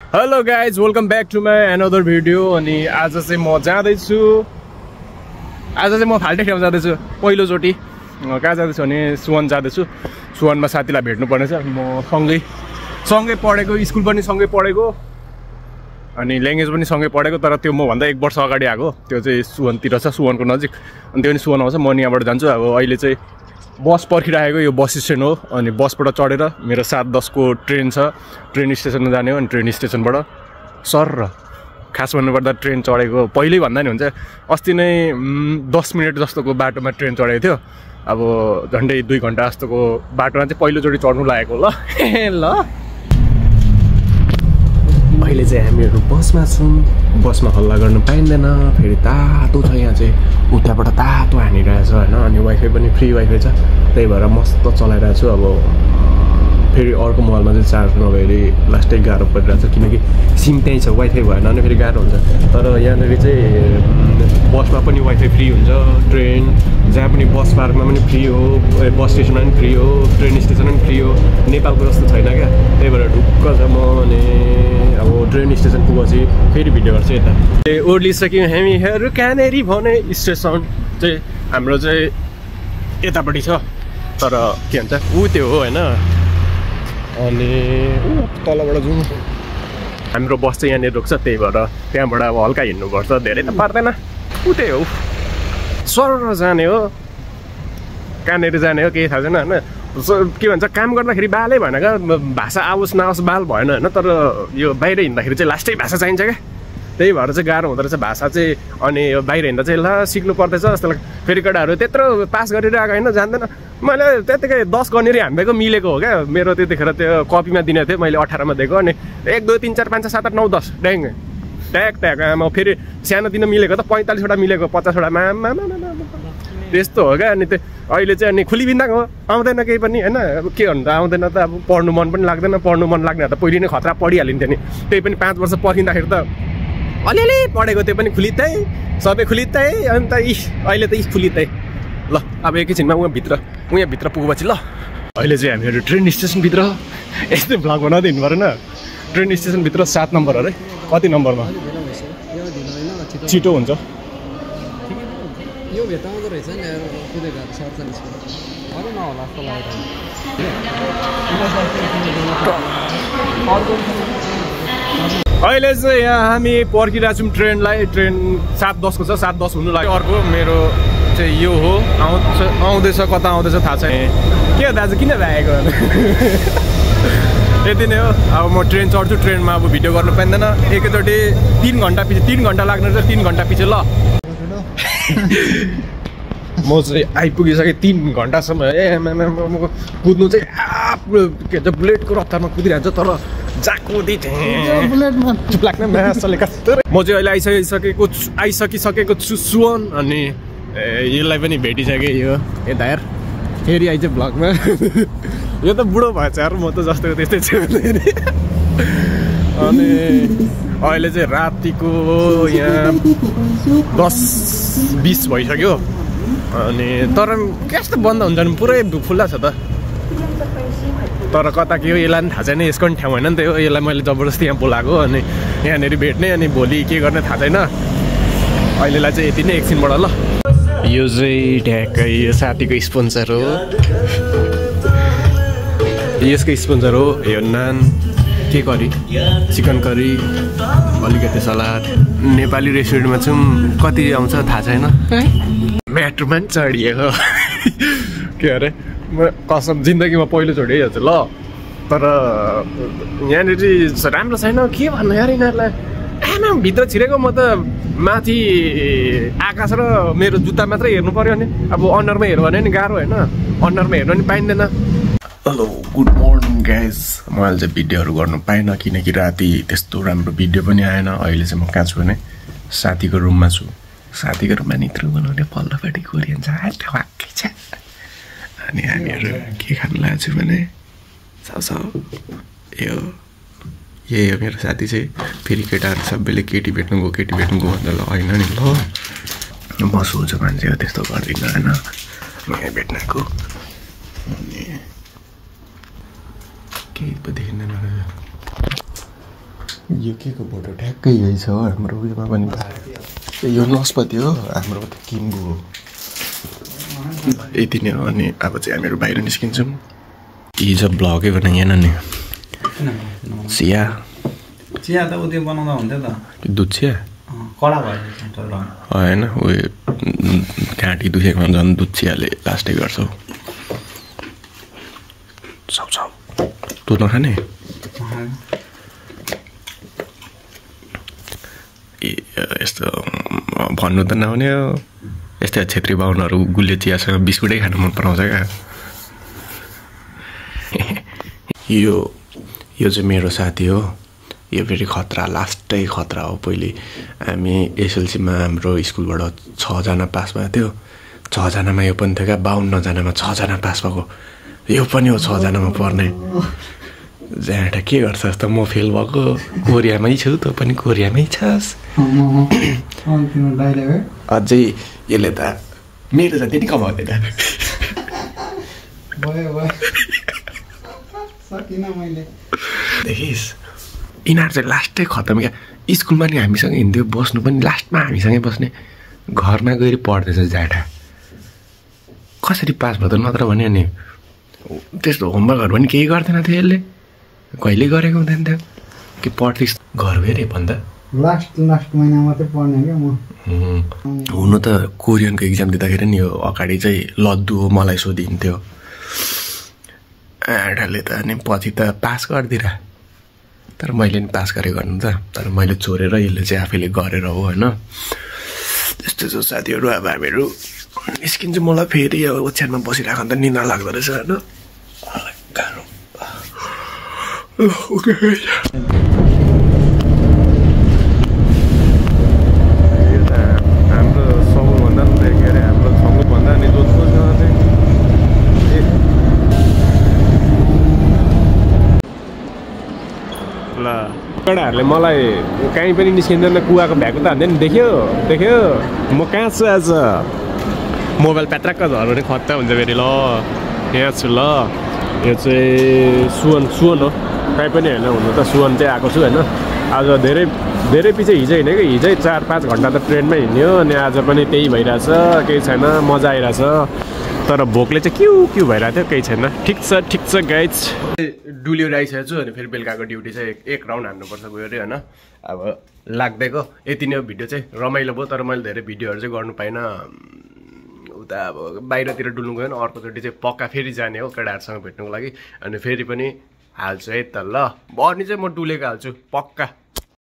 Hello guys, welcome back to my another video. अनि आज चाहिँ म जाँदैछु, आज चाहिँ म फाल्टै ठाउँ जाँदैछु। पहिलोचोटि कहाँ जाँदैछु भने सुवन जाँदैछु। सुवनमा साथीलाई भेट्नुपर्ने छ। म सँगै पढेको, स्कुल पनि सँगै पढेको अनि ल्याङ्ग्वेज पनि सँगै पढेको। तर त्यो मभन्दा 1 वर्ष अगाडि आएको। त्यो चाहिँ सुवनतिर छ, सुवनको नजिक। अनि त्यो पनि सुवन आउँछ, म यहाँबाट जान्छु। अब अहिले चाहिँ बस पर्खिरहेको, यो बस स्ट्यान्ड हो। अनि बसबाट चढेर मेरो 7:10 को ट्रेन छ, ट्रेन स्टेसनमा जाने हो। अनि ट्रेन स्टेसनबाट सर खास भन्नुपर्दा ट्रेन चढेको पहिल्यै भन्दा नि हुन्छ। अस्ति नै 10 मिनट जस्तोको बाटोमा ट्रेन चढेको थियो। अब झन्डै 2 घन्टा जस्तोको बाटोमा चाहिँ पहिलोचोटि चढ्नु लागेको ल। ल अहिले चाहिँ हामीहरू बसमा छौँ। बसमा हल्ला गर्नु पाइँदैन, फेरि तातो छ यहाँ चाहिँ, उताबाट तातो हानिरहेछ होइन। अनि वाइफाई पनि फ्री वाइफाई छ, त्यही भएर मस्त चलाइरहेको छु। अब फेरि अर्को मोबाइलमा चाहिँ चार्ज नभएरि लास्टै गाह्रो परिरहेछ, किनकि सिम त्यहीँ छ, वाइफाई भएन भने फेरि गाह्रो हुन्छ। तर यहाँनिर चाहिँ बसमा पनि वाइफाई फ्री हुन्छ। ट्रेन जहाँ पनि बस पार्कमा पनि फ्री हो, बस स्टेसनमा पनि फ्री हो, ट्रेन स्टेसनमा पनि फ्री हो। नेपालको जस्तो छैन क्या, त्यही भएर ढुक्क छ म। अनि अब ट्रेन स्टेसन पुगेपछि फेरि भिडियो गर्छु। यता ओर्लिसक्यौँ हामीहरू। कहाँनेरि भने स्टेसन चाहिँ हाम्रो चाहिँ यतापट्टि छ, तर के भन्छ ऊ त्यो हो होइन। अनि तलबाट जाउँ, हाम्रो बस चाहिँ यहाँनिर रोक्छ, त्यही भएर त्यहाँबाट अब हल्का हिँड्नुपर्छ, धेरै त पर्दैन। ऊ त्यही हो, सर जाने हो, कहाँनिर जाने हो केही थाहा छैन होइन। के भन्छ काम गर्दाखेरि बालै भएन क्या, भाषा आओस् नआओस् बाल भएन होइन। तर यो बाहिर हिँड्दाखेरि चाहिँ लास्टै भाषा चाहिन्छ क्या, त्यही भएर चाहिँ गाह्रो हुँदो रहेछ भाषा चाहिँ। अनि यो बाहिर हिँड्दा चाहिँ ल सिक्नु पर्दैछ जस्तो लाग्छ। फेरि केटाहरू त्यत्रो पास गरिरहेको होइन, जान्दैन। मैले त्यत्तिकै 10 गनेरी हानिदिएको मिलेको हो क्या। मेरो त्यतिखेर त्यो कपीमा दिने थियो, मैले 18 मा दिएको। अनि 1 2 3 4 5 6 7 8 9 10 ड्याङ ट्याक ट्याक आमा। फेरि सानोतिनो मिलेको त 45 वटा मिलेको, 50 वटा मा त्यस्तो हो क्या। अनि त्यो अहिले चाहिँ अनि खुली बिन्दाङ हो, आउँदैन केही पनि होइन। अब के भन्नु त, आउँदैन त। अब पढ्नु मन पनि लाग्दैन, पढ्नु मन लाग्ने त पहिले नै खतरा पढिहालिन्थ्यो नि। त्यही पनि 5 वर्ष पर्खिँदाखेरि त अलिअलि पढेको, त्यो पनि खुलितै, सबै खुलितै। अन्त अहिले त खुलितै। ल अब एकैछिनमा उहाँभित्र पुगेपछि ल। अहिले चाहिँ हामीहरू ट्रेन स्टेसनभित्र। यस्तै भ्लग बनाउँदै हिँड्नु परेन। ट्रेन स्टेसनभित्र 7 नम्बर अरे, कति नम्बरमा छिटो हुन्छ। यो भेटाउँदो रहेछ नि कुदेको 47 अरू नहोला जस्तो लाग्यो। अहिले चाहिँ यहाँ हामी पर्खिरहेको छौँ ट्रेनलाई। ट्रेन 7:10 को छ, 7:10 हुनु लाग्यो। अर्को मेरो चाहिँ यो हो, आउँदैछ, कता आउँदैछ थाहा छैन। के हो दाजु, किन भ्याएको यति नै हो। अब म ट्रेन चढ्छु, ट्रेनमा अब भिडियो गर्नु पाइँदैन। एकैचोटि 3 घन्टा पछि, 3 घन्टा लाग्ने रहेछ, 3 घन्टा पछि ल। म चाहिँ आइपुगिसकेँ 3 घन्टासम्म। कुद्नु चाहिँ के भन्छ बुलेटको रफ्तारमा कुदिरहन्छ, तर जाकुदी चुप लाग्ने मासले कस्तो। म चाहिँ अहिले आइसकिसकेको छु सुवन। अनि यसलाई पनि भेटिसकेँ। यो यता हेर, फेरि आइज भ्लगमा। यो त बुढो भएछ यार, म त जस्तो त्यस्तै छु। अनि अहिले चाहिँ रातिको यहाँ 10:20 भइसक्यो। अनि तर कस्तो बन्द हुन्छ नि, पुरै खुल्ला छ त। तर कता के हो यसलाई पनि थाहा छैन, यसको पनि ठाउँ होइन नि त यो। यसलाई मैले जबरजस्ती यहाँ बोलाएको, अनि यहाँनिर भेट्ने, अनि भोलि के गर्ने थाहा छैन। अहिलेलाई चाहिँ यति नै, एकछिनबाट ल। यो चाहिँ ठ्याक्कै यो साथीको स्पोन्सर हो, यसको स्पोन्सर हो। यो नान, के करी, चिकन करी, अलिकति सलाद। नेपाली रेस्टुरेन्टमा छौँ, कति आउँछ थाहा छैन। मेट्रोमा पनि चढिएको के अरे, म कसम जिन्दगीमा पहिलोचोटि हेर्छु ल। तर यहाँनिर चाहिँ राम्रो छैन, के भन्नु यार यिनीहरूलाई। आमा भित्र छिरेको, म त माथि आकाश र मेरो जुत्ता मात्रै हेर्नु पऱ्यो नि। अब अन्डरमा हेर्नु भने नि गाह्रो होइन, अन्डरमा हेर्नु पनि पाइँदैन। Hello good morning guys. म अहिले चाहिँ भिडियोहरू गर्नु पाइनँ, किनकि राति त्यस्तो राम्रो भिडियो पनि आएन। अहिले चाहिँ म कहाँ छु भने साथीको रुममा छु। साथीको रुममा नित्र बनाउने पल्लोपट्टि कोरियन छ, वाक्कै छ। अनि हामीहरू के खानु लागेको छु भने यही हो मेरो साथी चाहिँ। फेरि केटाहरू सबैले केटी भेट्नु गयो भन्दा ल होइन नि ल, म सोच्छु मान्छे हो त्यस्तो गर्दिनँ होइन। म यहाँ भेट्नको अनि केही पो देखिँदैन। यो के को फोटो ठ्याक्कै यही छ हो हाम्रो उयोमा पनि यो नस्पति हो हाम्रो त किम्बु हो यति नै हो अनि अब चाहिँ हामीहरू बाहिर निस्किन्छौँ हिजो ब्लगै गर्न यहाँ नि चिया चिया त उयो बनाउँदा हुन्थ्यो त दुध चिया कडा भयो होइन उयो घाँटी दुखेकोमा झन् दुध चियाले लास्टै गर्छौ सब तँ नखाने यस्तो भन्नु त नहुने हो यस्तै छेत्री बाहुनहरू गुलियो चियासँग बिस्कुटै खानु मन पराउँछ क्या यो चाहिँ मेरो साथी हो यो फेरि खतरा लास्टै खतरा हो पहिले हामी एसएलसीमा हाम्रो स्कुलबाट 6 जना पास भएको थियो 6 जनामा यो पनि थियो क्या 52 जनामा 6 जना पास भएको यो पनि हो 6 जनामा पर्ने ज्याँटा के गर्छस् त म फेल भएको कोरियामै छु तँ पनि कोरियामै छस् अझै यसले त मेरो जति नि कमाउँदैन देखिस् यिनीहरू चाहिँ लास्टै खतम क्या स्कुलमा नि हामीसँग हिँड्थ्यो बस्नु पनि लास्टमा हामीसँगै बस्ने घरमा गएर पढ्दैछ ज्याठा कसरी पास भयो त नत्र भने नि त्यस्तो होमवर्कहरू पनि केही गर्दैन थियो यसले कहिले गरेको हुँदैन थियो कि पढ्थेस् घर गएर भन्दा लास्ट महिना मात्रै पढ्ने क्या म हुनु त कोरियनको इक्जाम दिँदाखेरि नि यो अगाडि चाहिँ लड्डु हो मलाई सोधिन्थ्यो आँटाले त अनि पछि त पास गरिदिएर तर मैले नि पास गरेँ गर्नु त तर मैले छोडेर यसले चाहिँ आफैले गरेर हो होइन त्यस्तो छ साथीहरू अब हामीहरू निस्किन्छु मलाई फेरि अब ओछ्यानमा बसिरहेको त निन्द्रा लाग्दो रहेछ होइन गाह्रो हाम्रो सबैभन्दा के अरे हाम्रो सबैभन्दा नि जोधपुर चाहिँ ल केटाहरूले मलाई कहीँ पनि निस्किँदैन कुवाको भ्याएको त हान्दैन देख्यो म कहाँ छु आज मोबाइल प्याट्राक्क झर्ने खत्ता हुन्छ फेरि ल यहाँ छु ल यो चाहिँ सुवन हो कहीँ पनि होइन हुनु त सुवन चाहिँ आएको छु होइन आज धेरै पछि हिजो हिँड्यो कि हिजै 4-5 घन्टा त ट्रेनमै हिँड्यो अनि आज पनि त्यही भइरहेछ केही छैन मजा आइरहेछ तर भोकले चाहिँ क्यु भइरहेको थियो केही छैन ठिक छ गाइज डुलिएर आइसकेको छु अनि फेरि बेलुकाको ड्युटी चाहिँ 1 राउन्ड हान्नुपर्छ गयो अरे होइन अब लाग्दैको यति नै हो भिडियो चाहिँ रमाइलो भयो तर मैले धेरै भिडियोहरू चाहिँ गर्नु पाइनँ उता अब बाहिरतिर डुल्नु गयो भने अर्कोचोटि चाहिँ पक्का फेरि जाने हो केटाहरूसँग भेट्नुको लागि अनि फेरि पनि हाल्छु है त ल भर्नी चाहिँ म डुलेको हाल्छु पक्का